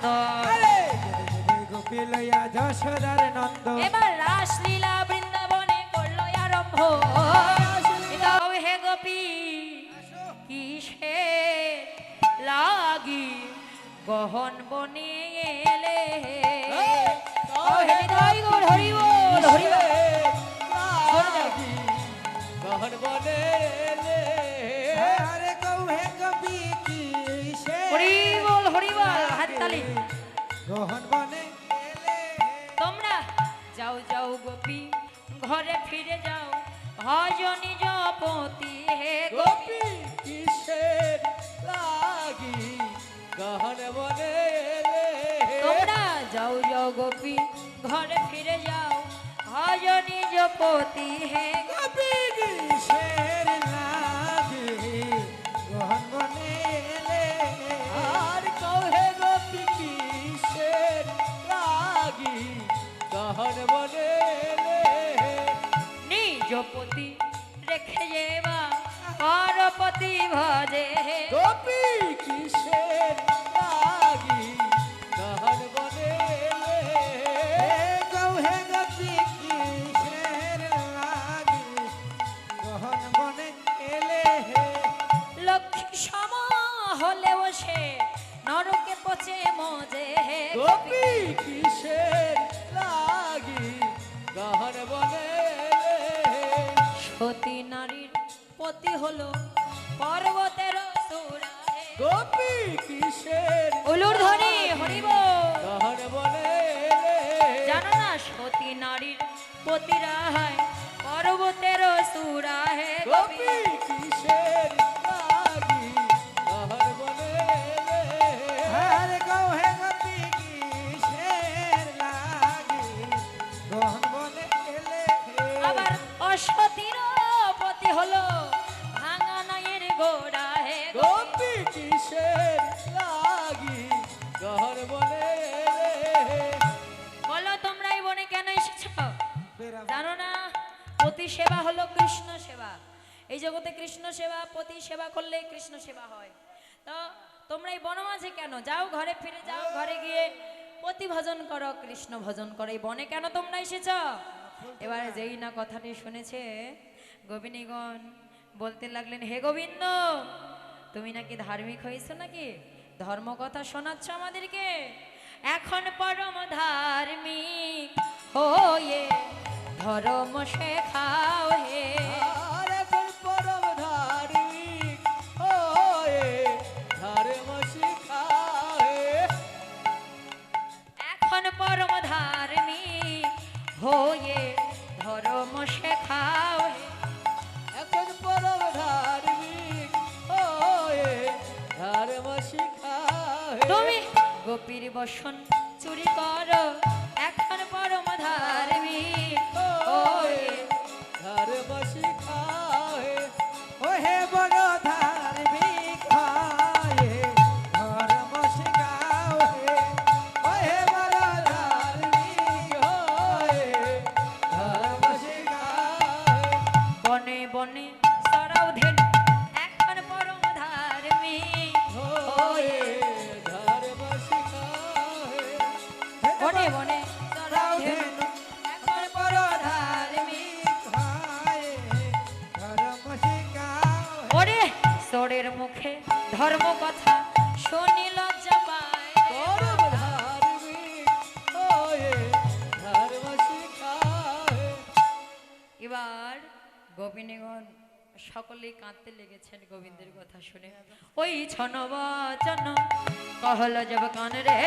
নন্দ গোপী লইয়া যশোদার নন্দ এবার রাসলীলা বৃন্দাবনে করলো আরম্ভ এটাও হে গোপী কিসে লাগি গহন বনে এলে গহন বনে এলে আরে কৌহে গোপী কিসে হরিবল হাততালি গহন বনে এলে তোমরা যাও যাও গোপী ঘরে ফিরে যাও ভজনী জপতি হে গোপী গোপী কিসের লাগি গহন বনে এলে তোমরা যাও যাও গোপী ঘরে ফিরে যাও ভজনী জপতি হে গোপী কিসের লাগি গহন বনে এলে আর কহে গোপী কিসের লাগি গহন বনে এলে নিজপতি রেখে যেবা পরপতি ভজে হে গোপী কিসের লাগি গহন বনে এলে কৌহে গোপী কিসের লাগি গহন বনে এলে লক্ষ্মী সম হলেও সে নরকে পচে মজে হে গোপী কিসের লাগি গহন বনে এলে সতী নারীর পতি হলো পর্বতের সুরা হে গোপী কিসের উলুর ধ্বনি হরিব গহন বনে এলে জানো না সতী নারীর পতিরা হয় পর্বতের সুরা হে গোপী কিসের লাগি গহন বনে এলে আরে কৌহে গোপী কিসের লাগি গহন বনে এলে আবার অসতীর পতি হলো ভাঙা নয়ের গোড়া হে গোপী কিসের লাগি গহন বনে এলে বলো তোমরা এই বনে কেন এসেছো বেরাম জানো না পতি সেবা হলো কৃষ্ণ সেবা এই জগতে কৃষ্ণ সেবা পতি সেবা করলে কৃষ্ণ সেবা হয় তো তোমরা এই বনমাঝে কেন যাও ঘরে ফিরে যাও ঘরে গিয়ে পতি ভজন করো কৃষ্ণ ভজন করো এই বনে কেন তোমরা এসেছো এবারে যেই না কথাটি শুনেছে গোবিনীগণ বলতে লাগলেন হে গোবিন্দ তুমি নাকি ধার্মিক হয়েছো নাকি ধর্ম কথা শোনাচ্ছ আমাদেরকে এখন পরম ধার্মিক হয়ে ধর্ম শেখাও হে আর এখন পরম ধার্মিক হয়ে ধর্ম শিখায়ে এখন পরম ধার্মিক হয়ে ধর্ম শেখাও হে এখন পরম ধার্মিক হয়ে ধর্ম শিখায়ে তুমি গোপীর বসন চুরি করো এখন পরম ধার্মিক হয়ে ধর্ম শিখায়ে ওহে বড় ধার্মিক হয় ধর্ম শিখাও হে ওহে বড় ধার্মিক হয়ে ধর্ম শিখায়ে বনে বনে সরাও ধেনু এখন পরম ধার্মিক হয়ে ধর্ম শিখায়ে বনে বনে সরাও ধেনু ধেনু এখন বড় পরম ধার্মিক ধার্মিক হয় ধর্ম শিখাও হে ওরে সোরের মুখে ধর্ম কথা শুনি লজ্জা পায় পরম ধার্মিক হয়ে ধর্ম শিখায়ে এবার গোপিনীগণ সকলেই কাঁদতে লেগেছেন গোবিন্দের কথা শুনে ওই ছন বচন কহল জব কান রে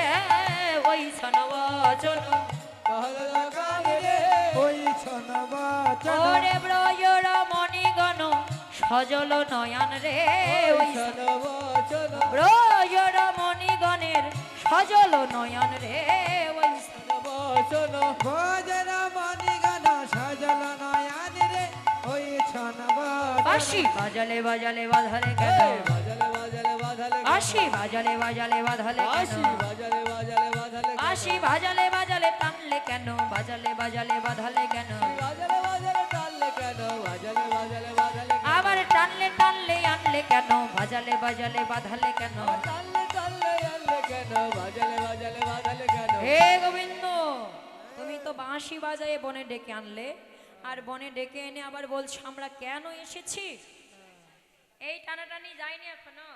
ওই ছন বচন कहल गाने रे ওই ছন বচন ওরে ব্রজর মণিগণ সজল নয়ন রে ওই सन वचन ব্রজর মণিগণের সজল নয়ন রে ওই सन वचन ভোজন মণিগণ সজল নয়ন রে ওই ছন বচন বাঁশি বাজালে বাজালে বাঁধালে কেন बाजले बाजले बाधले বাঁশি বাজালে বাজালে বাঁধালে आशी কেন बाजले बाजले बाधले বাঁশি বাজালে বাজালে টানলে কেন বাজালে বাজালে বাঁধালে কেন बाजले बाजले डालले केनो बाजले बाजले बाधले আবার টানলে টানলে আনলে কেন বাজালে বাজালে বাঁধালে কেন डालले डालले आनले কেন বাজালে বাজালে বাজালে কেন হে গোবিন্দ, তুমি তো বাঁশি বাজায়ে বনে ডেকে আনলে, আর বনে ডেকে এনে আবার বলছো আমরা কেন এসেছি? এই টানাটানি যায়নি এখনো?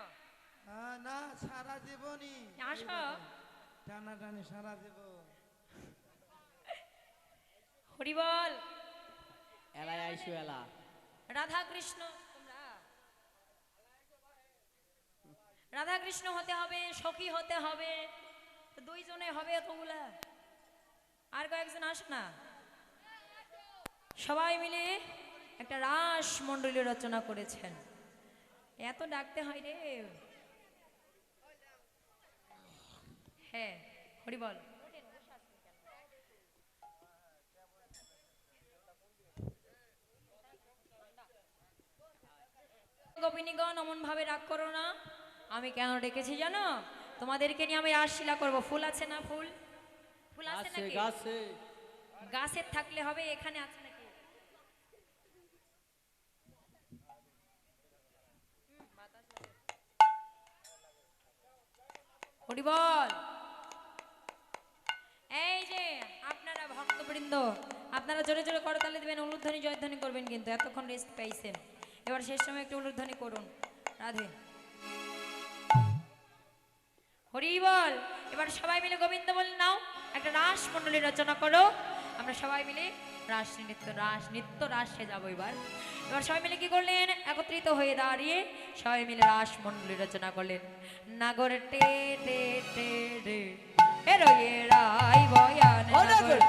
না সারা জীবনই আসো। টানাটানি সারা জীবন। হরি বল। এলাই আইসু এলা রাধা কৃষ্ণ, তোমরা রাধা কৃষ্ণ হতে হবে, সখী হতে হবে, তো দুইজনে হবে এতগুলা, আর কয়েকজন আস না। সবাই মিলে একটা রাস মণ্ডলী রচনা করেছেন। এত ডাকতে হয় রে। হ্যাঁ, হরি বল। গোপিনীগণ অমন ভাবে রাগ করো না। আমি কেন ডেকেছি জানো? তোমাদেরকে নিয়ে আমি রাসলীলা করব। ফুল আছে না? ফুল ফুল আছে গাছে নাকি? গাছে গাছের থাকলে হবে, এখানে আছে নাকি? হরি বল। এই যে আপনারা ভক্তবৃন্দ, আপনারা জোরে জোরে করতালি দিবেন, উলুধ্বনি জয়ধ্বনি করবেন, কিন্তু এতক্ষণ রেস্ট পাইছেন, এবার শেষ সময় একটু উলুধ্বনি করুন। রাধে হরি বল। এবার সবাই মিলে গোবিন্দ বল নাও, একটা রাস মণ্ডলী রচনা করো। আমরা সবাই মিলে রাস নৃত্য রাসে যাবো। এবার এবার সবাই মিলে কি করলেন? একত্রিত হয়ে দাঁড়িয়ে সবাই মিলে রাস মণ্ডলী রচনা করলেন। নাগর টে টে টে রে হেরোয়ে রাই বয়ান নাগর।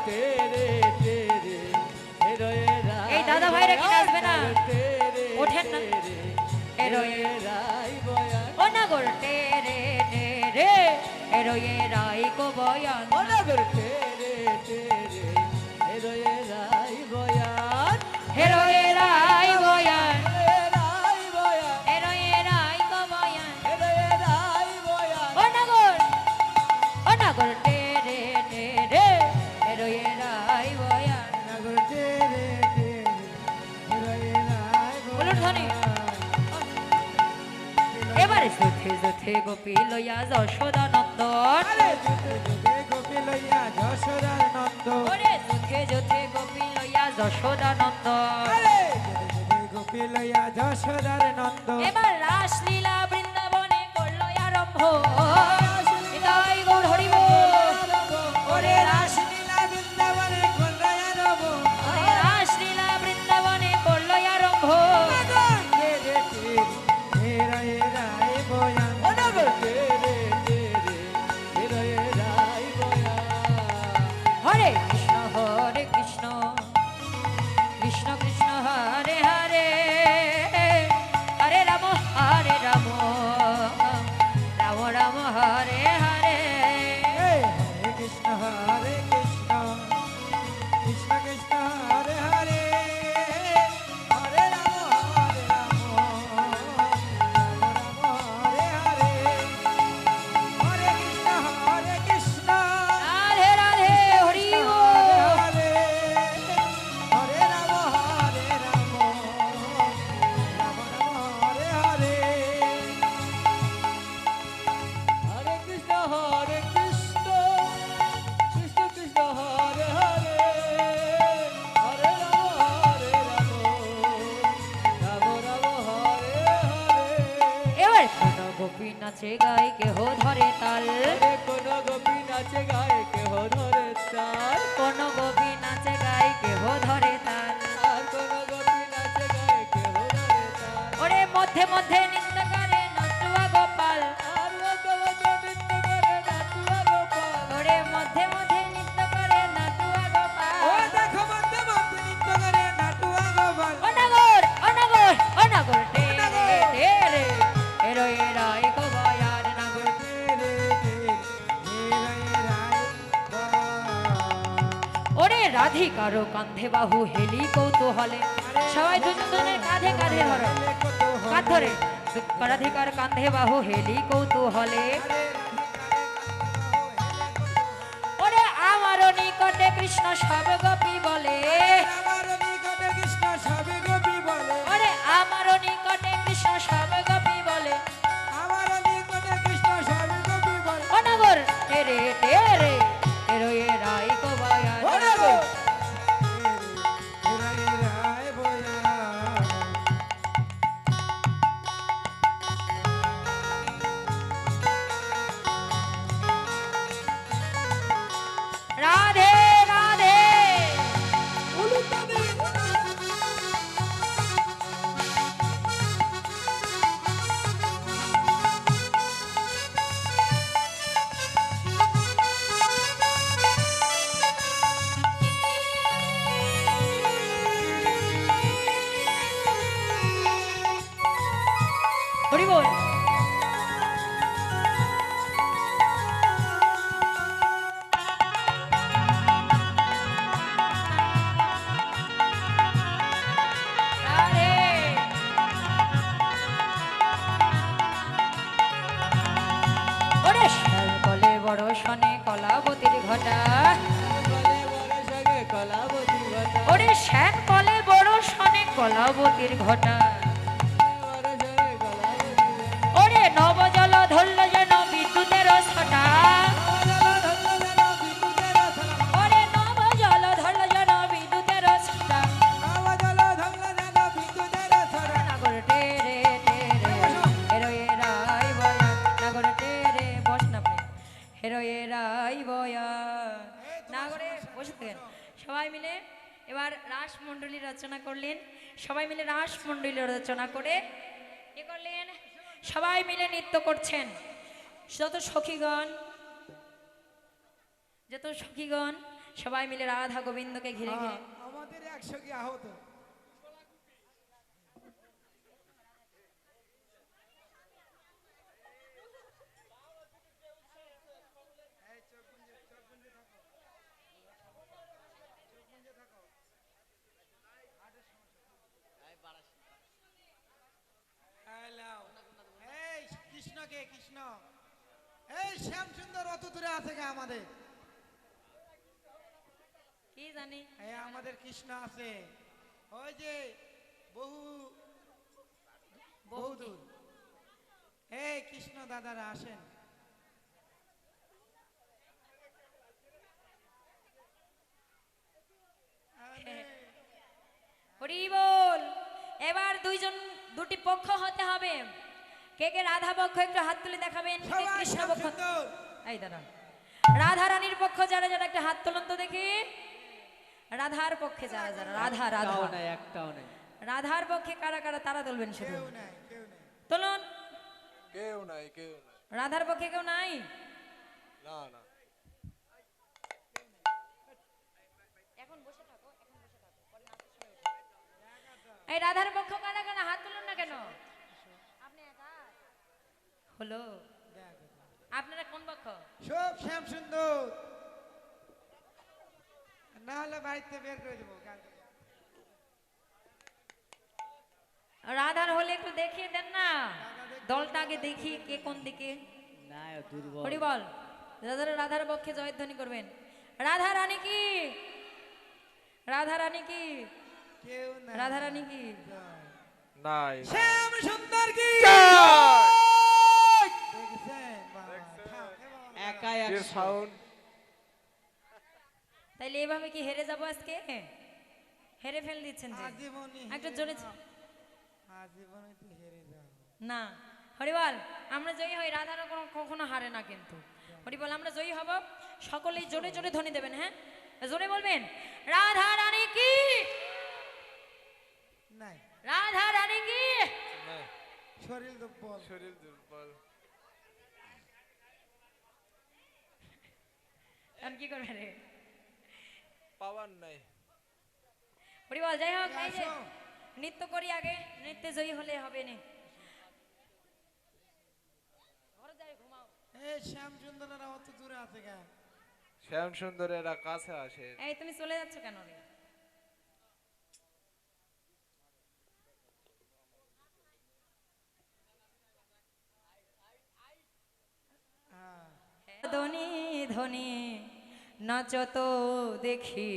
এই দাদা ভাইরা কি নাচবে না? ওঠেন না। হেরোয়ে ও নাগর টে রে টে রে হেরোয়ে রাই কো বয়ান। হেরোয়ে রাই বয়ান, হেরোয়ে রাই কো বয়ান। ও নাগর টে রে টে রে হেরোয়ে রাই বয়ান। নাগর টেরে টেরে হিরোয়ে রায় উলুধ্বনি। এবারে যথে যথে গোপী লইয়া যশোদা নন্দন। আরে যুগে যুগে গোপী লইয়া যশোদার নন্দ। ওরে যথে যথে গোপী লইয়া যশোদা নন্দন। আরে যুগে যুগে গোপী লইয়া যশোদার নন্দ। এবার রাসলীলা বৃন্দাবনে করলো আরম্ভ। নিতাই গৌর হরি বল। ওরে রাসলীলা বৃন্দাবনে করলয়া রব। ওরে রাসলীলা বৃন্দাবনে করলো আরম্ভ। নাগর টেরে টেরে হিরোয়ে রায় বয়ান। হরে কৃষ্ণ হরে কৃষ্ণ, কৃষ্ণ কৃষ্ণ হরে হরে, হরে রাম হরে রাম, রাম রাম হরে হরে। এই হরে কৃষ্ণ কৃষ্ণ কৃষ্ণ হরে হরে, হরে রাম রাম হরে হরে, হরে কৃষ্ণ রাধে রাধে হরি বল। হরে হরে রাম রাম হরে হরে। হরে কৃষ্ণ কৃষ্ণ কৃষ্ণ হরে হরে, হরে রাম রাম রাম হরে হরে। এবার কোন গোপী নাচে গায় কেহ ধরে তাল, হরে কোন গোপী নাচে গায়ে কেহ ধরে তাল, কোন গোপী নাচে গায় কেহ ধরে তাল। আর কোন গোপী নাচে গায়ে কেহ ধরে তাল। ওরে মধ্যে মধ্যে নৃত্য করে নাচুয়া গোপাল। আর মধ্যে মধ্যে নৃত্য করে নাচুয়া গোপাল। ওরে মধ্যে মধ্যে নৃত্য করে নাচুয়া গোপাল। ও দেখো মধ্যে মধ্যে নৃত্য করে নাটুয়া গোপাল। অনাগর অনাগর অনাগর টে রে রে এরোয়ে রাই কো বয়ান। নাগর টেরে টেরে হিরোয়ে রায় বয়ান। ওরে রাধিকারো কান্ধে বাহু হেলি কৌতূহলে। সবাই দুজনের কাঁধে কাঁধে ধরো, কাঁধ ধরে। রাধিকার কান্ধে বাহু হেলি কৌতূহলে। ওরে আমারও নিকটে কৃষ্ণ সব গোপী বলে। আমার নিকটে কৃষ্ণ সবে গোপী বলে। ওরে আমারও নিকটে কৃষ্ণ সব গোপী বলে। আমার নিকটে কৃষ্ণ সবে গোপী বলে। অনাগর কলাবতীর ঘটা বলে বড় সঙ্গে কলাবতী ঘটা ওরে শ্যাম বলে বড় শনে কলাবতীর ঘটা বড় সঙ্গে কলাবতী ঘটা ওরে নবজল ধরল যেন বিদ্যুতের ছটা ওরে নবজল ধরল যেন বিদ্যুতের ছটা নাগর টেরে টেরে হেরোয়ে রাই বয়া নাগর টেরে বস না আপনি হেরোয়ে রাই বয়া নাগরে বসে থাকেন সবাই মিলে এবার রাসমণ্ডলী রচনা করলেন সবাই মিলে রাসমণ্ডলী রচনা করে এ করলেন সবাই মিলে নৃত্য করছেন যত সখীগণ সবাই মিলে রাধা গোবিন্দকে ঘিরে ঘিরে আমাদের 100 কি আহত এই কৃষ্ণকে কৃষ্ণ এই শ্যাম সুন্দর অত দূরে আছে কে আমাদের কি জানি এই আমাদের কৃষ্ণ আছে ওই যে বহু বহু দূর এই কৃষ্ণ দাদারা আসেন হরি বল এবার দুটি পক্ষ হতে হবে কে কে রাধা পক্ষ একটু হাত তুলে দেখাবেন কে সবাই কৃষ্ণ শ্যাম পক্ষ সুন্দর এই দাঁড়া রাধা রানীর পক্ষ যারা যারা একটা হাত তুলুন তো দেখি রাধার পক্ষে যারা যারা রাধা রাধা একটাও নাই একটাও নাই রাধার পক্ষে কারা কারা তারা তুলবেন শুধু কেউ নাই কেউ নাই তুলুন কেউ নাই কেউ নাই রাধার পক্ষে কেউ নাই না না এখন বসে থাকো পরে নাচের সময় উঠো। এই রাধার পক্ষ কারা কারা হাত তুলুন না কেন আপনি একা হলো আপনারা কোন পক্ষ সব শ্যাম সুন্দর না হলে বাড়িতে বের করে দেবো কালকে রাধার হলে একটু দেখিয়ে দেন না দলটা আগে দেখি কে কোন দিকে না দুর্বল হরি বল রাধার রাধার পক্ষে জয়ধ্বনি করবেন রাধা রানী কি রাধা রানী কি কেউ নাই রাধা রানী কি নাই শ্যাম সুন্দর কি দেখেছেন বাবা থাক, এ বাবা। একাই এর একশো সাউন্ড তাইলে এভাবে কি হেরে যাবো আজকে হেরে ফেল দিচ্ছেন যে আজীবনই একটু হেরে জোরে যাও। আজীবনই তো হেরে যাও না হরিবল আমরা জয়ী হই রাধারও কখনো হারে না কিন্তু হরিবল আমরা জয়ী হব সকলেই জোরে জোরে ধ্বনি দেবেন হ্যাঁ জোরে বলবেন রাধা রানী কি নাই রাধা রানী কি নাই শরীর দুর্বল শরীর দুর্বল এখন কি করবে রে পাওয়ার নাই হরিবল যাই হোক এই যে আসো। নৃত্য করি আগে নৃত্যে জয়ী হলে হবে না ঘরে যাই ঘুমাও এই শ্যাম সুন্দরেরা অত দূরে আছে কেন শ্যাম সুন্দর এরা কাছে আসে এই তুমি চলে যাচ্ছ কেন রে হ্যাঁ ধনী ধনী নাচত দেখি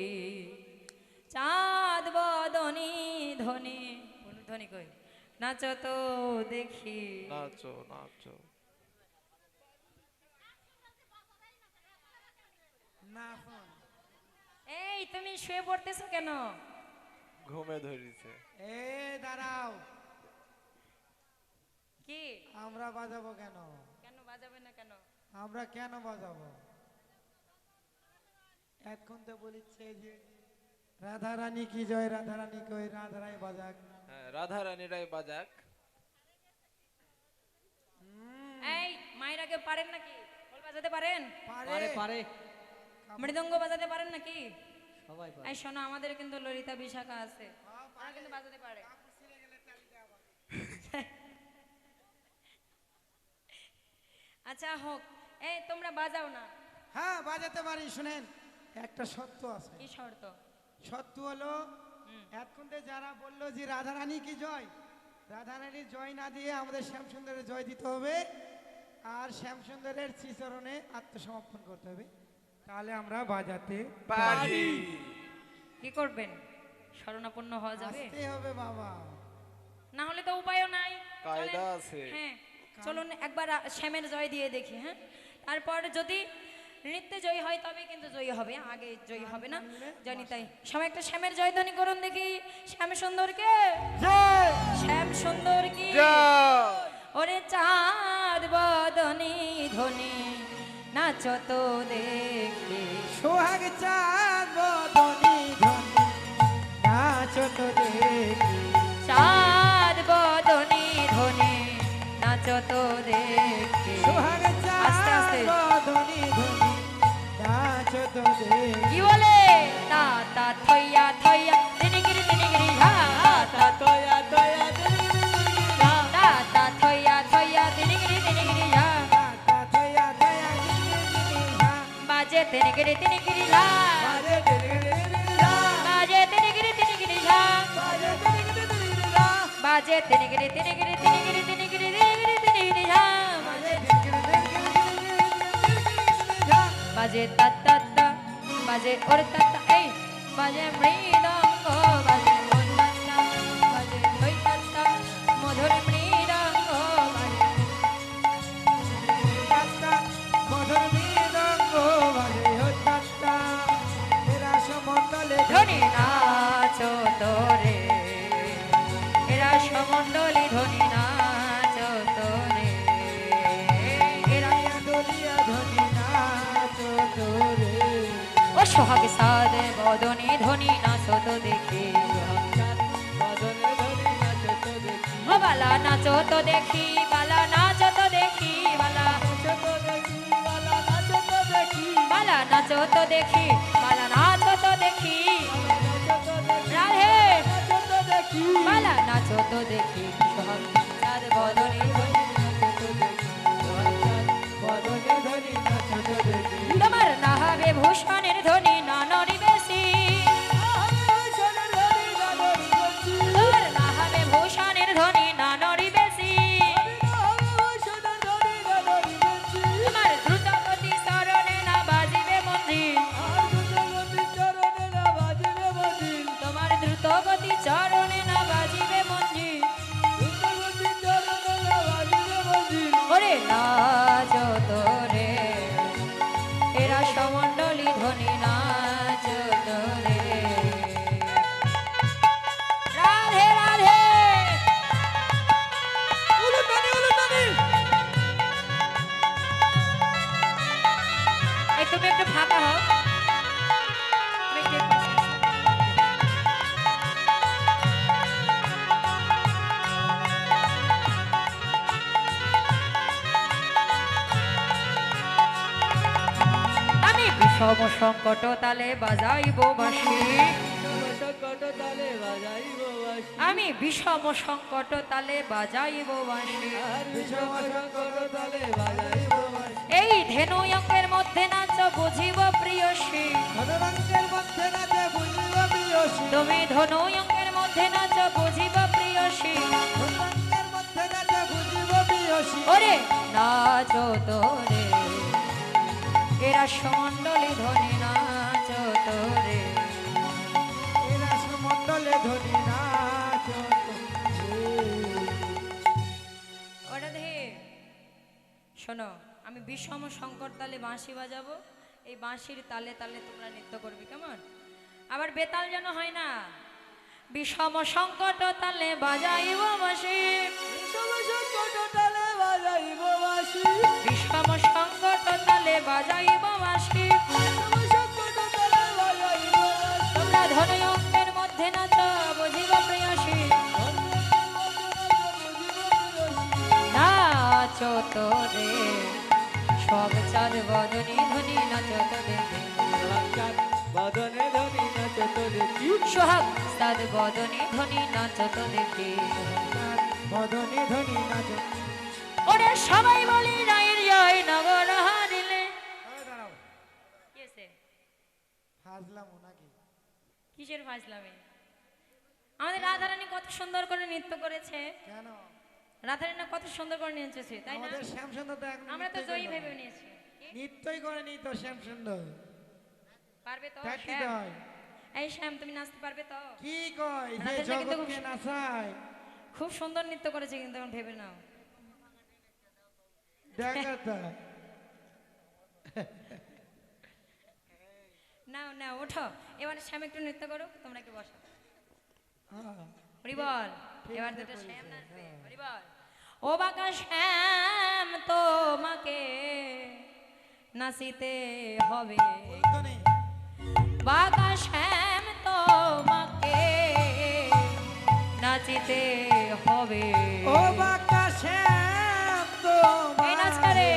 চাঁদ বদনী ধনী ধনী কই নাচত দেখি নাচো নাচো না ফোন এই তুমি শুয়ে পড়তেছো কেন ঘুমে ধরিছে এ দাঁড়াও কি আমরা বাজাবো কেন কেন বাজাবে না কেন আমরা কেন বাজাবো এখন তো বলিচ্ছে যে রাধা রানী কি জয় রাধা রানী কই রাধা রানী বাজাক হ্যাঁ রাধা রানীরাই বাজাক এই মায়েরা কেউ পারেন নাকি খোল বাজাতে পারেন পারে পারে মৃদঙ্গ বাজাতে পারেন নাকি সবাই পারে এই শোনো আমাদের কিন্তু ললিতা বিশাখা আছে ওরা কিন্তু বাজাতে পারে আচ্ছা হোক এই তোমরা বাজাও না হ্যাঁ বাজাতে পারি শুনেন একটা সত্য আছে কি শর্ত সত্য হলো এতক্ষণ থেকে যারা বললো যে রাধা রানী কি জয় রাধা রানীর জয় না দিয়ে আমাদের শ্যাম সুন্দরের জয় দিতে হবে আর শ্যামসুন্দরের শ্রীচরণে আত্মসমর্পণ করতে হবে, তাহলে আমরা বাজাতে পারি। কি করবেন? শরণাপন্ন হওয়া যাবে? আসতে হবে বাবা। না হলে তো উপায়ও নাই। কায়দা চলেন। আছে। হ্যাঁ, চলুন একবার শ্যামের জয় দিয়ে দেখি। হ্যাঁ, তারপর যদি নৃত্যে জয়ী হয় তবে কিন্তু জয়ী হবে, আগে জয়ী হবে না, জানি তাই। সবাই একটা শ্যামের জয় ধ্বনি করুন দেখি। শ্যাম সুন্দরকে, শ্যাম সুন্দর কি, জয়। ওরে চাঁদ বদনি ধ্বনি নাচো তো দেখি। সোহাগ চাঁদ বদনি ধনি নাচো তো দেখি। চাঁদ বদনি ধ্বনি নাচো তো দেখি। সোহাগ আস্তে আস্তে। চাঁদ বদনি ধনি নাচো তো দেখি। কি বলে? তা তা থইয়া থইয়া দিনিগিরি দিনিগিরি হা, তা তোয়া তোয়া তা তা থইয়া থইয়া দিনিগিরি দিনিগিরি হা, তা থয়া থয়া দিনি দিনি হা। বাজে দিনিগিরি দিনিগিরি হা, বাজে টিরিগিরিগিরিগিরা বাজে দিনিগিরি দিনিগিরি হা, বাজে টিরিগিরিগিরিগিরা বাজে দিনিগিরি দিনিগিরি দিনিগিরি দিনিগিরি দিনিগিরি দিনিগিরি হা, বাজে টিরিগিরিগিরিগিরিগিরিগিরিগিরিগিরা বাজে তা তা তা, বাজে ওর তা তা, এই বাজে মৃদঙ্গ, বাজে ওর তা তা, বাজে ওই তা তা, মধুর মৃদঙ্গ বাজে। যাত্রা মধুর মৃদঙ্গ বাজে ও যাত্রা। এরা সমতলে ধ্বনি নাচো তোরে, এরা সমণ্ডলী ধ্বনি নাচো তোরে, এরা দলিয়া ধনি নাচো তোরে। ও সোহাগ সাদে বদনি ধ্বনি নাচো তো দেখি। বদনে ধরি নাচে তো দেখি ও বালা নাচো তো দেখি, বালা নাচো তো দেখি, বালা নাচে তো দেখি বালা নাচে তো দেখি বালা নাচো তো দেখি, বালা নাচো তো দেখি, নাচে তো দেখি রাধে নাচে তো দেখি বালা নাচো তো দেখি। সোহাগ সাদে বদনি ধ্বনি বদনে ধনি নাচো তো দেখি। তোমার না হবে ভূষণের ধ্বনি না নরি বেশি, তোমার না হবে ভূষণের ধ্বনি না নরি বেশি, তোমার দ্রুত গতি স্মরণে না বাজিবে মন্দির, তোমার দ্রুত গতি চরণে না বাজিবে মঞ্জির। ওরে নাচো তোরে, এরা সমণ্ডলী ধ্বনি নাচো তোরে। রাধে রাধে। এই তুমি একটু ফাঁকা হও, তুমি একটু এ পাশে এসো। আমি বিষম সংকট তালে বাজাইব বাঁশি, আমি বিষম সংকট তালে বাজাইব বাঁশি। এই ধেনু অঙ্কের মধ্যে নাচ বুঝিব প্রিয়সী, ধনুরঙ্গের মধ্যে নাচে বুঝিব প্রিয়সী। তুমি ধনু অঙ্কের মধ্যে নাচ বুঝিব প্রিয়সী। ধনুরঙ্গের মধ্যে নাচে বুঝিব প্রিয়সী। ওরে নাচো তোরে, এরা সমণ্ডলী ধ্বনি নাচো তোরে। এরা সমতলে ধনি নাচো তোরে। ওটা দেখে শোনো, আমি বিষম শঙ্কর তালে বাঁশি বাজাবো, এই বাঁশির তালে তালে তোমরা নৃত্য করবে, কেমন? আবার বেতাল যেন হয় না। বিষম সংকট তালে বাজাইব বাঁশি, বিষম সংকট তালে বাজাইব বাঁশি। তোমরা ধনয়ঙ্কের মধ্যে নাচ বুঝিব প্রিয়সী, নাচো তোরে সব চাঁদ বদনি ধ্বনি নাচো তো দেখি। বদনে ধরি নাচে তো দেখি সোহাগ সাদ বদনি ধ্বনি নাচো তো দেখি। বদনে ধনি নাচো। ওরে সবাই বলি রায়ের জয় নগর হারিলে। দাঁড়াও, কি হয়েছে? হাজলাম নাকি? কিসের ফাজলামে? আমাদের রাধারানী কত সুন্দর করে নৃত্য করেছে। কেন? রাধারানী না কত সুন্দর করে নিয়েছে তাই না? আমাদের শ্যামসুন্দর তো এখন আমরা তো জয়ী ভেবে নিয়েছি। কি? নৃত্যই করেনি তো শ্যামসুন্দর। পারবে তো তা কি শ্যাম? কয়? এই শ্যাম তুমি নাচতে পারবে তো? কি কয় যে রাধারানী কিন্তু জগৎকে নাচায়? খুব সুন্দর নৃত্য করেছে কিন্তু এখন ভেবে নাও। দেখা তা। নাও নাও ওঠো, এবার শ্যাম একটু নৃত্য করো, তোমরা কি বসো। হ্যাঁ। হরি বল। ঠিক এবার আছে দুটো বলেছে, শ্যাম নাচবে। হ্যাঁ। হরি বল। ও বাঁকা শ্যাম তোমাকে নাচিতে হবে, ওই তো নেই। বাঁকা শ্যাম তোমাকে নাচিতে হবে। ও বাঁকা শ্যাম এই নাচ করে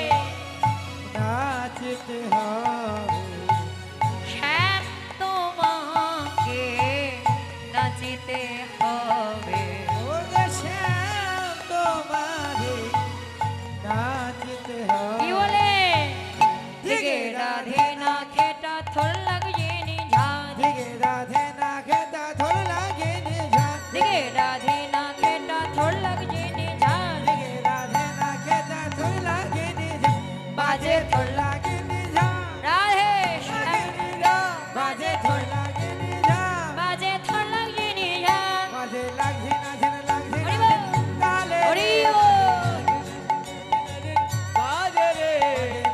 নাচতে হবে। শ্যাম তোমাকে নাচিতে হবে। ও রে শ্যাম তোমারে নাচতে হবে। কি বলে? দিগে রাধে না খেটা থর লাগছে নিঝা, দিগে রাধে না খেতা ধর লাগে নিঝা। দিগে রাধে না খেটা থর লাগছে নিঝা, দিগে রাধে না খেতা ধর লাগে নিঝা। বাজে থর লাগে নিঝা। রাধে লাগে নিঝা। বাজে ধর লাগে নিঝা। বাজে থর লাগছে নিঝা। বাজে লাগছে না ঝেন লাগছে হরি না বল। তালে হরি রে। বল। বাজে রে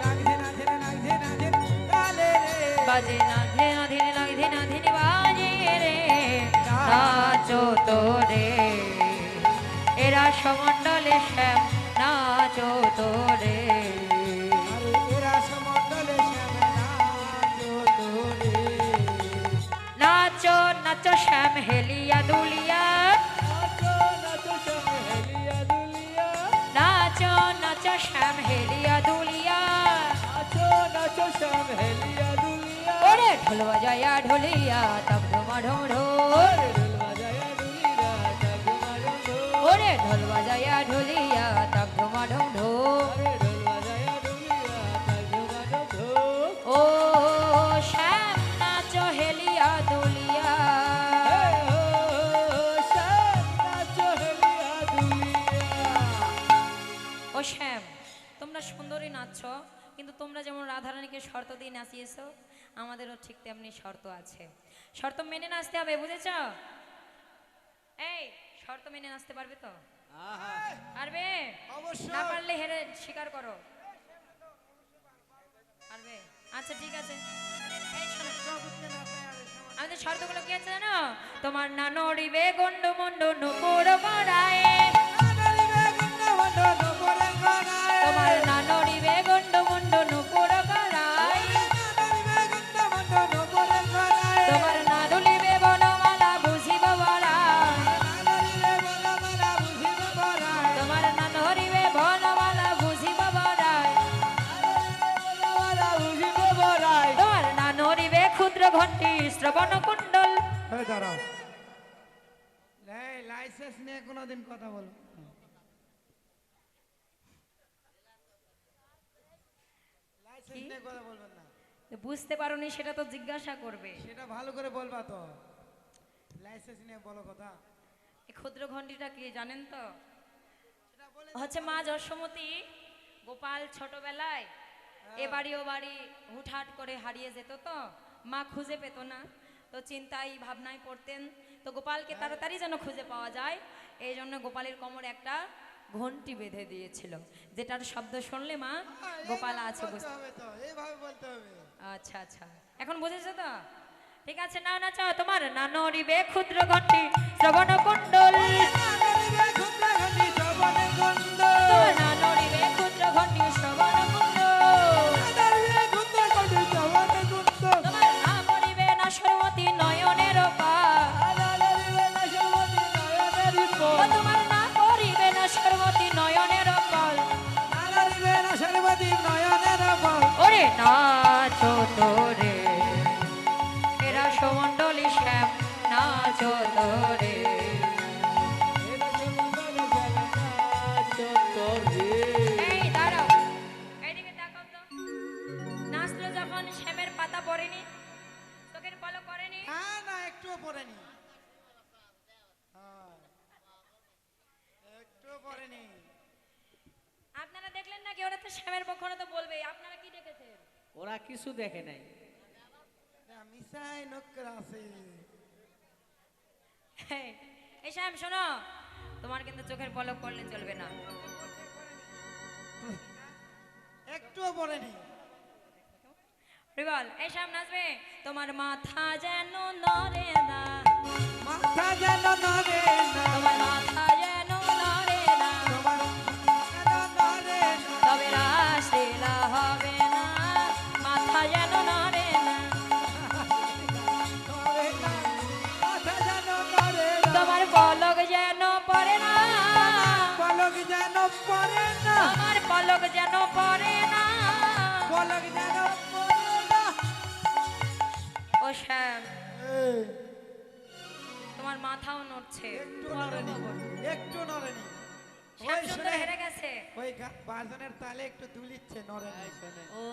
লাগছে না ঝেন লাগছে না ঝেন তালে রে। বাজে না ধীরে না ধীরে না ধীরে না ধীরে বাজে রে, নাচো তোরে এরা সমন্ডলে শ্যাম, নাচো তোরে। আরে এরা সমন্ডলে শ্যাম নাচো তোরে। নাচো নাচো শ্যাম হেলিয়া দুলিয়া, নাচো নাচো শ্যাম হেলিয়া দুলিয়া, নাচো নাচো শ্যাম হেলিয়া দুলিয়া। নাচো নাচো শ্যাম হেলিয়া দুলিয়া। ওরে ঢোল বাজায়া ঢোলিয়া তব ধুমা ঢোম ঢোল, ওরে ঢোল বাজায়া দুলিয়া তাগুমা ডোল। ওরে ঢোল বাজায়া ঢোলিয়া তব ধুমা ঢোম ঢোল। ওরে ঢোল বাজায়া দুলিয়া তাগুমা ডোল। ও শ্যাম নাচো হেলিয়া দুলিয়া, হে হো শ্যাম নাচো হেলিয়া দুলিয়া। ও শ্যাম তোমরা সুন্দরী নাচছো, কিন্তু তোমরা যেমন রাধারানীকে শর্ত দিয়ে নাচিয়েছো, আমাদেরও ঠিক তেমনি শর্ত আছে। শর্ত মেনে নাচতে হবে, বুঝেছ? এই শর্ত মেনে নাচতে পারবে তো? আহা পারবে? অবশ্যই। না পারলে হেরে স্বীকার করো। পারবে? আচ্ছা ঠিক আছে। এই শোনো, জগৎকে নাচায় আরে সমাজ। আমাদের শর্তগুলো কি আছে জানো? তোমার না নড়িবে গন্ড মন্ড নুপুর গড়ায়, আনারিবে গন্ধ বন্ধ নপরে গড়ায়। তোমার না নড়িবে গন্ড মন্ড নুপুর গড়ায়, আনারিবে গন্ধ বন্ধ নপরে গড়ায়। তোমার না দুলিবে বনমালা বুঝিব বড়ায়, আনারিবে বনমালা বুঝিব বড়ায়। তোমার না ধরিবে বনমালা বুঝিব বড়ায়, বনমালা বুঝিব বড়াই। তোমার না নড়িবে ক্ষুদ্র ঘণ্টি শ্রবণ কুণ্ডল। এই দাঁড়াও। এই লাইসেন্স নিয়ে কোনোদিন কথা বলো। লাইসেন্স নিয়ে কথা বলবেন না। বুঝতে পারোনি সেটা তো জিজ্ঞাসা করবে। সেটা ভালো করে বলবা তো। লাইসেন্স নিয়ে বলো কথা। এই ক্ষুদ্র ঘণ্টিটা কি জানেন তো? সেটা বলে হচ্ছে মা যশোমতী গোপাল ছোটবেলায় এ বাড়ি ও বাড়ি হুটহাট করে হারিয়ে যেত, তো মা খুঁজে পেত না, তো চিন্তায় ভাবনায় পড়তেন, তো গোপালকে তাড়াতাড়ি যেন খুঁজে পাওয়া যায় এই জন্য গোপালের কোমরে একটা ঘন্টি বেঁধে দিয়েছিল, যেটার শব্দ শুনলে মা গোপাল আছে বলতে বুঝতে। হবে তো, এইভাবে বলতে হবে। আচ্ছা আচ্ছা, এখন বুঝেছো তো? ঠিক আছে, না না চাও তোমার না নড়িবে ক্ষুদ্র ঘন্টি শ্রবণ কুণ্ডল, আনারিবে ক্ষুদ্র ঘটি শ্রবণে গন্ধ। তোমার না নড়িবে ক্ষুদ্র ঘন্টি শ্রবণ কুণ্ডল, আনারিবে ক্ষুদ্র ঘটি শ্রবণে গন্ধ। তোমার না পড়িবে না সরমতি নয়নের পার, আনারিবে না সর্বতি নয়নেরি ও পর। তোমার না পড়িবে না সরমতি নয়নের পার। আনারিবে না সর্বতি নয়নের বল। ওরে নাচো তোরে এরা সমণ্ডলী শ্যাম, নাচো তোরে। এরা সমুদ্রে জলে নাচো তোরে। এই দাঁড়াও, এইদিকে তাকাও তো। নাচলো যখন শ্যামের পাতা পড়েনি, চোখের পলক করেনি, না একটুও পড়েনি। হ্যাঁ, একটুও পড়েনি। দেখেছেন নাকি? ওরা তো শ্যামের পক্ষ তো বলবে, আপনারা কি দেখেছেন? ওরা কিছু দেখে নাই। মিশাই নকর আছে। এই শ্যাম শোনো, তোমার কিন্তু চোখের পলক পড়লে চলবে না। একটুও পড়েনি। বল, এই শ্যাম নাচবে। তোমার মাথা যেন নড়ে না, মাথা যেন নড়ে না, তোমার মাথা যেন নড়ে না, তোমার মাথা যেন নড়ে না, তবে রাসলীলা হবে না, মাথা যেন নড়ে না, নড়ে না, মাথা যেন নড়ে না, তোমার পলক যেন পড়ে না, পলক যেন পড়ে না, আমার পলক যেন পড়ে না। পলক যেন পড়ে না। ও শ্যাম, এই, তোমার মাথাও নড়ছে। একটু নড়েনি, একটু নড়েনি। শ্যাম ওই সুন্দর শুনে, হেরে গেছে। ওই বাজনের তালে একটু দুলিচ্ছে, নড়েনি। ও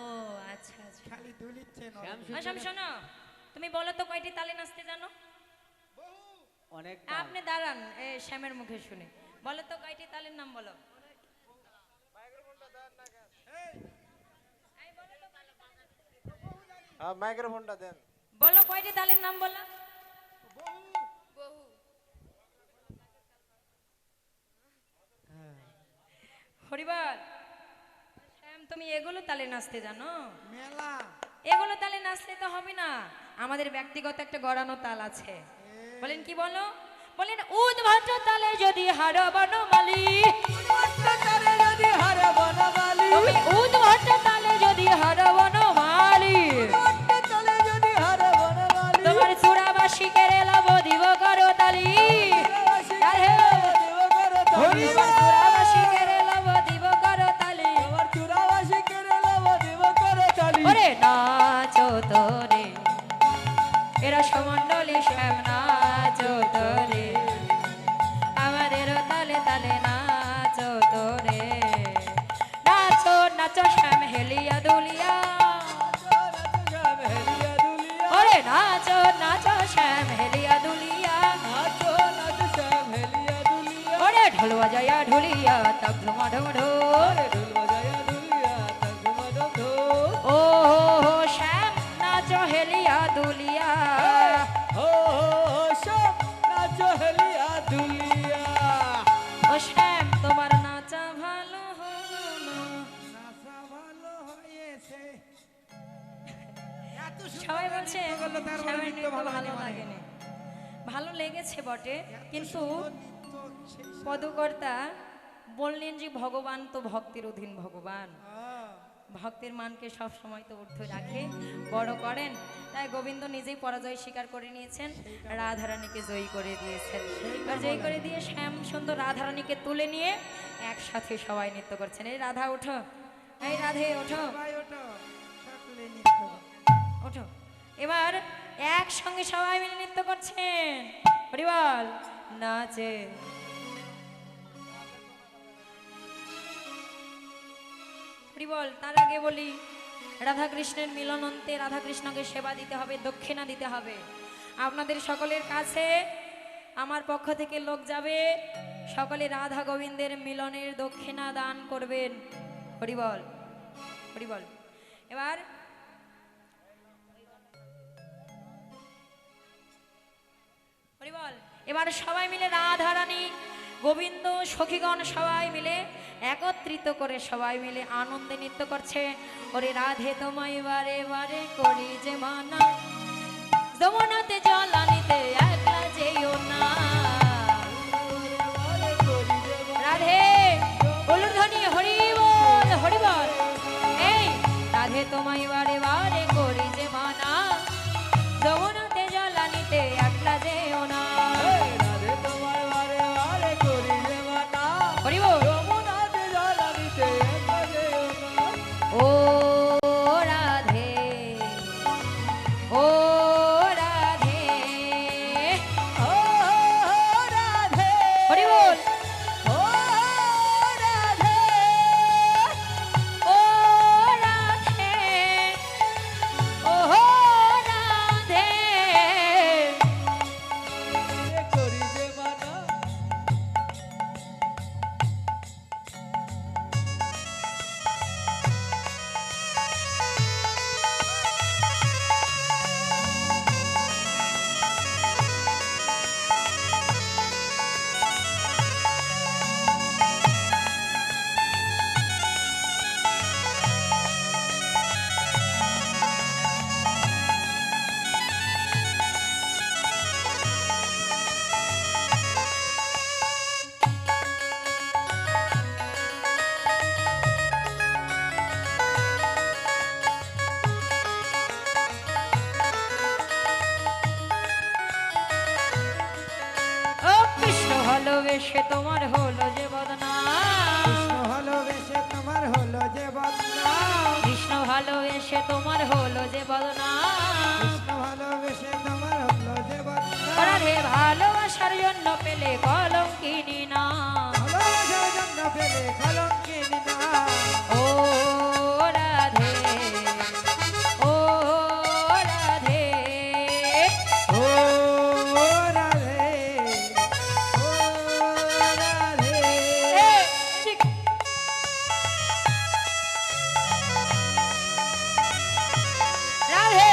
আচ্ছা আচ্ছা। খালি দুলিচ্ছে, শ্যাম নড়েনি। ও শ্যাম শোনো, তুমি বলো তো কয়টি তালে নাচতে জানো? অনেক তাল। আপনি দাঁড়ান, শ্যামের মুখে শুনে বলো তো কয়টি তালের নাম বলো। হ্যাঁ, মাইক্রোফোনটা দেন। বলো কয়টি তালের নাম বলো। হরিবল, শ্যাম তুমি এগুলো তালে নাচতে জানো? মেলা এগুলো তালে নাচলে তো হবে না, আমাদের ব্যক্তিগত একটা গড়ানো তাল আছে। বলেন কি বলো? বলেন উদ্ভট তালে যদি হারো বনমালী, তালে যদি হারে বনমালী, তুমি উদ্ভট তালে যদি হারো বনমালী, তালে যদি হারে বনমালী, তোমার চূড়াবাসী কেড়ে লাভ দিব করো তালি, আরে তোমার চূড়াবাসী কেড়ে লাভ দিব করো তালি, আমার চূড়াবাসী কেড়ে লব দিব করে তালি। ওরে নাচো তোরে এরা সমন্ডলী শ্যাম, নাচো তোরে আমাদের তালে তালে, নাচো তোরে, নাচো নাচো শ্যাম হেলিয়া দুলিয়া, হেলিয়া দুলিয়া, ওরে নাচো নাচো শ্যাম হেলিয়া দুলিয়া, নাচো নাচো শ্যাম হেলিয়া দুলিয়া, ওরে ঢোল বাজায়া ঢুলিয়া তক ঢুমা ঢুম ঢোল, ঢোল বাজায়া দুলিয়া তক ঢুমা ঢুম ঢোল। ও শ্যাম নাচো হেলিয়া দুলিয়া, হো হো শ্যাম নাচো হেলিয়া দুলিয়া। ও শ্যাম তোমার নাচা ভালো হলো না। নাচা ভালো হয়েছে। এত সুন্দর সবাই বলছে নৃত্য করলো, তার বলে শ্যামের নৃত্য নৃত্য ভালো ভালো হয়নি মানে। লাগেনি। ভালো লেগেছে বটে, কিন্তু সুন্দর নৃত্য, সেই পদকর্তা বললেন যে ভগবান তো ভক্তের অধীন ভগবান, ভক্তের মানকে সব সময় তো ঊর্ধ্বে রাখে, বড় করেন। তাই গোবিন্দ নিজেই পরাজয় স্বীকার করে নিয়েছেন, রাধারানীকে জয়ী করে দিয়েছেন। এবার জয়ী করে দিয়ে শ্যাম সুন্দর রাধারানীকে তুলে নিয়ে একসাথে সবাই নৃত্য করছেন। এই রাধা ওঠো, এই রাধে ওঠো, সবাই ওঠো, সকলে নৃত্য করো। ওঠো। এবার একসঙ্গে সবাই মিলে নৃত্য করছেন। হরিবল নাচে। হরিবল, তার আগে বলি রাধা কৃষ্ণের মিলনান্তে রাধা কৃষ্ণকে সেবা দিতে হবে, দক্ষিণা দিতে হবে। আপনাদের সকলের কাছে আমার পক্ষ থেকে লোক যাবে, সকলে রাধা গোবিন্দের মিলনের দক্ষিণা দান করবেন। হরিবল হরিবল। এবার হরিবল, এবার সবাই মিলে রাধারানী গোবিন্দ সখীগণ সবাই মিলে একত্রিত করে সবাই মিলে আনন্দে নৃত্য করছে। ওরে রাধে তোমায় বারে বারে করি যে মানা, যমুনাতে জল আনিতে একলা যেও না। রাধে বলুধ্বনি হরি বল, হরি বল। এই রাধে তোমায় বারে বারে করি যে মানা, যমুনাতে জল আনিতে একলা যেও না। রাধে তোমায় বারে বারে করি যে মানা, হরি বল। যমুনাতে জল আনিতে একলা যেও না। ও রাধে, ও রাধে, ভালোবেসে তোমার হলো যে বদনাম কৃষ্ণ ভালোবেসে তোমার হলো যে বদনাম কৃষ্ণ ভালোবেসে তোমার হলো যে বদনাম কৃষ্ণ ভালোবেসে তোমার হলো যে বদনাম রাধে ভালোবাসার জন্য পেলে কলঙ্কিনী না ভালোবাসার জন্য পেলে কলঙ্কিনী নাম ও রাধে ও রাধে ও রাধে ও রাধে এ, ঠিক। রাধে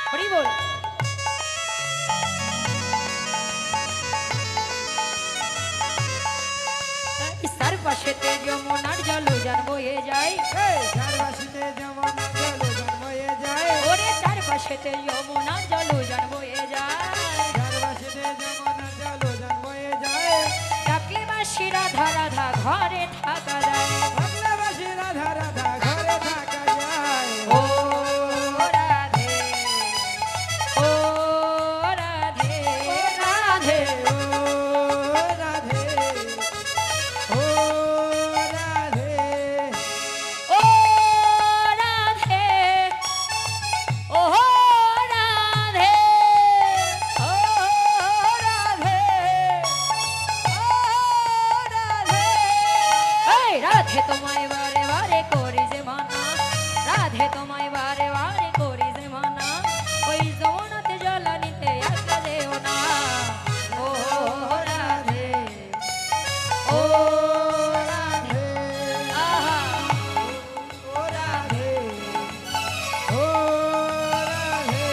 হরি বল তার পাশেতে যমুনার জল জান বয়ে যায় চারবাসীতে যেমন জল জন্ময়ে যায় ওরে চার পাশেতে যমুনার জল জান বয়ে যায় চারবাসীতে যেমন জল জন্ময়ে যায় ডাকলে বাসি রাধা রাধা ঘরে থাকা যায় বাংলাবাসী রাধা রাধা ঘরে থাকা যায় ও রাধে ও রাধে রাধে ও রাধে ও রাধে ও রাধে ও রাধে ও রাধে এই রাধে তোমায় বারে বারে করি যে মানা রাধে তোমায় বারে বারে করি যে মানা ওই যমুনাতে জল নিতে একা যেও না ও রাধে ও রাধে আহা ও রাধে ও রাধে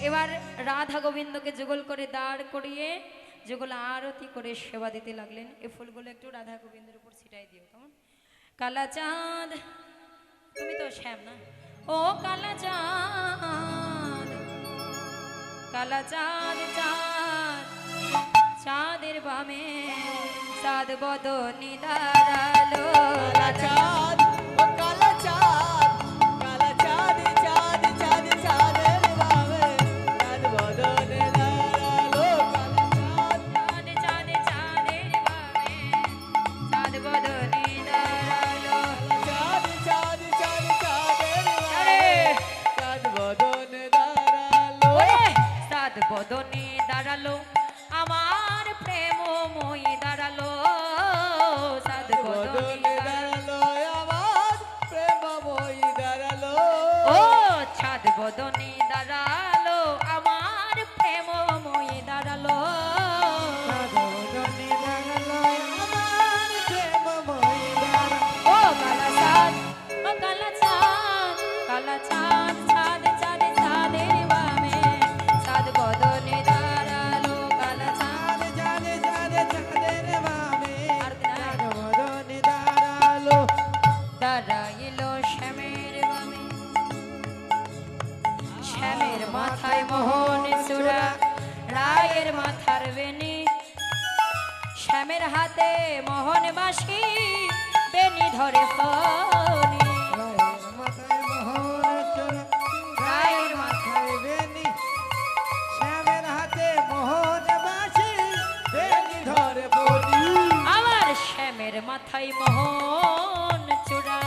এবার রাধা গোবিন্দকে যুগল করে দাঁড় করিয়ে যুগল আরতি করে সেবা দিতে লাগলেন এই ফুলগুলো একটু রাধা গোবিন্দের উপর ছিটাই দিও কেমন কালা চাঁদ তুমি তো শ্যাম না ও কালা চাঁদ কালা চাঁদ চাঁদ চাঁদের বামে চাঁদ বদনি দাঁড়ালো কালা চাঁদ ও কালা চাঁদ কালা চাঁদ চাঁদ চাঁদ চাঁদের বামে চাঁদ বদনে দাঁড়ালো কালা চাঁদ চাঁদ চাঁদের বামে চাঁদ বদনি দাঁড়ালো চাঁদ চাঁদ চাঁদ চাঁদের আরে! বামে চাঁদ বদনে দাঁড়ালো ওরে চাঁদ বদনে দাঁড়ালো আমার প্রেমময়ী দাঁড়ালো চাঁদ বদনে বদনে দাঁড়ালো দাঁড়ালো আমার প্রেমময়ী দাঁড়ালো ও চাঁদ বদনে দাঁড়ালো আমার প্রেমময়ী দাঁড়ালো সাধুজনী দাঁড়ালো আমার প্রেমময়ী দাঁড়ালো ও কালা চাঁদ ও কালা চাঁদ কালা চাঁদ চাঁদ চাঁদ চাঁদের বামে চাঁদ বদনে দাঁড়ালো কালা চাঁদ চাঁদে চাঁদে চাঁদে চাঁদের বামে আর কি নাই? চাঁদ বদনে দাঁড়ালো দাঁড়াইলো শ্যামের বামে শ্যামের মাথায় মোহন চূড়া রায়ের মাথার বেনি শ্যামের হাতে মোহন বাসি বেনি ধরে ফনি রায়ের মাথায় মোহন চূড়া রায়ের মাথায় বেনি শ্যামের হাতে মোহন বাঁশি বেনি ধরে বলি আমার শ্যামের মাথায় মোহন চূড়া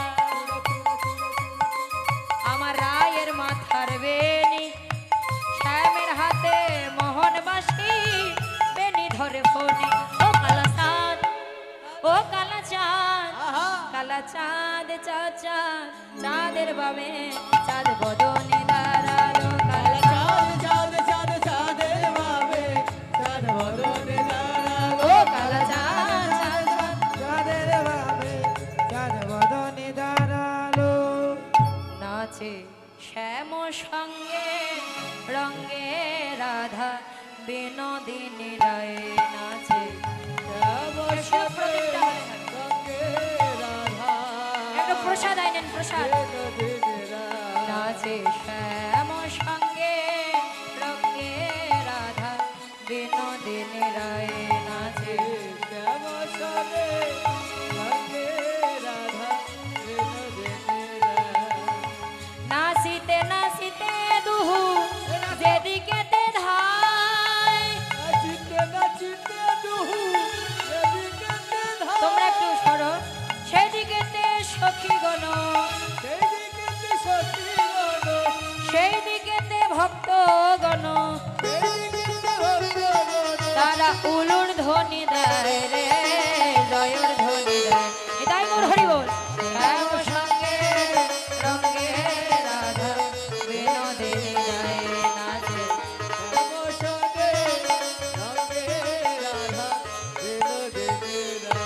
আমার রায়ের মাথার বেনি শ্যামের হাতে মোহন বাসি বেনি ধরে ফনি ও কালা চাঁদ ও কালা চাঁদ আহা কালা চাঁদ চাঁদ চাঁদ চাঁদের বামে চাঁদ বদনে দাঁড়ালো কালা চাঁদ চাঁদ চাঁদ চাঁদের বামে চাঁদ বদনে দাঁড়ালো ও কালা চাঁদ চাঁদ চাঁদ চাঁদের বামে চাঁদ বদনে দাঁড়ালো নাচে শ্যাম সঙ্গে রঙ্গে রাধা বিনোদিনী রায় নাচে শ্যাম একটু প্রদীপটা হলে হবে। সঙ্গে রাধা একটু প্রসাদ আইনেন, প্রসাদ। দিনেরা নাচে শ্যাম সঙ্গে রঙ্গে রাধা বিনোদিনী রায় নাচে। শ্যাম সঙ্গে সঙ্গে রাধা বিনোদিনীরা নাচিতে নাচিতে দুহু যেদিকেতে ধায়। নাচিতে নাচিতে দুহু এদিকেতে ধায় তোমরা একটু সরো, সেদিকেতে সখীগণ, সেই দিকেতে সখীগণ সেই দিকেতে ভক্তগণ, সেই দিকেতে ভক্তগণ তারা উলুর ধ্বনি দেয় রে, জয়র ধ্বনি দেয়। এটাই মোর হরি বল। শ্যাম সঙ্গে রঙ্গে রাধা বিনোদিনী রায় নাচে। শ্যাম সঙ্গে সঙ্গে রাধা বিনোদিনীরা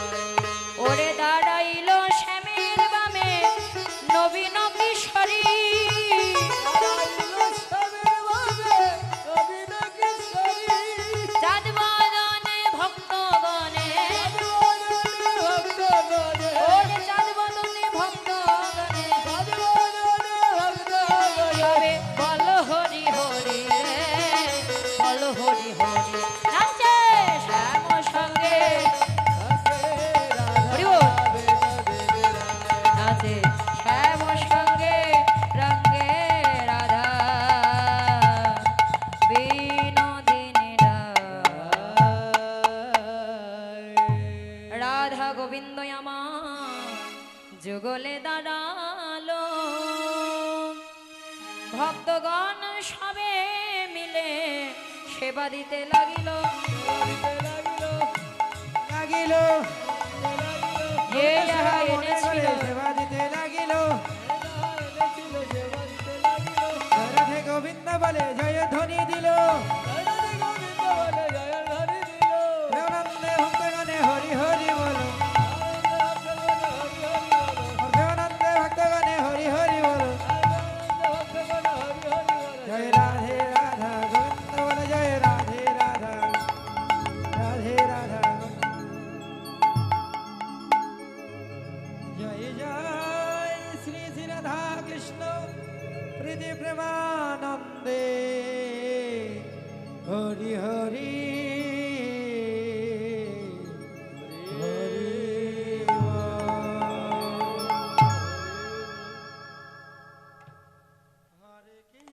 ওরে দাঁড়াইল শ্যামের বামে নবীন কিশোরী, চাঁদ বদনে ভক্তগণে, ওরে চাঁদ বদনে ভক্তগণে, সবে বল হরি হরি রে, বল হরি হরি। নাচে শ্যাম সঙ্গে হরি বল। নাচে শ্যাম সঙ্গে রঙ্গে রাধা বিনোদিনী রাধা গোবিন্দ আমার যুগলে দাঁড়ালো, ভক্তগণ সবে মিলে সেবা দিতে লাগিল। লাগিল যে যাহা এনেছিল সেবা দিতে লাগিল। রাধে গোবিন্দ বলে জয় ধ্বনি দিল। প্রেমানন্দে ভক্তগণে হরি হরি বলো। প্রেমানন্দে ভক্তগণে হরি হরি বলো। জয় রাধে রাধা গোবিন্দ বলে জয় রাধে রাধা, রাধে রাধা জয় জয় শ্রী শ্রী রাধা কৃষ্ণ প্রীতি প্রেমানন্দে হরি হরি